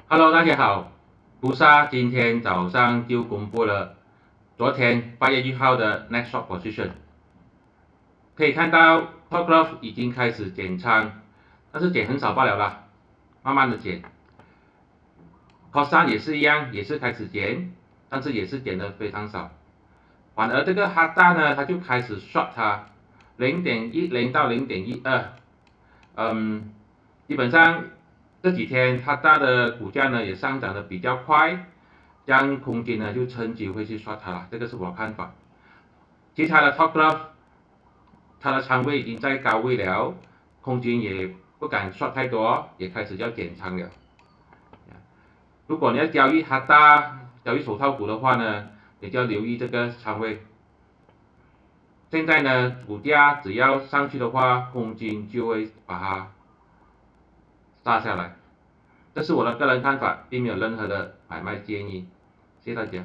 Hello，大家好。布萨今天早上就公布了昨天8月1号的 next short position，可以看到 top graph 已经开始减仓，但是减很少罢了啦，慢慢的减。Costa 也是一样，也是开始减，但是也是减的非常少。反而这个哈大呢，它就开始 short 它0.10到0.12，基本上这几天哈大的股价呢也上涨的比较快，这样空间呢就趁机会去 short 它了，这个是我看法。其他的 top graph 它的仓位已经在高位了，空间也不敢 short 太多，也开始要减仓了。如果你要交易哈大、交易手套股的话呢，你就要留意这个仓位。现在呢，股价只要上去的话，空间就会把它杀下来。这是我的个人看法，并没有任何的买卖建议。谢谢大家。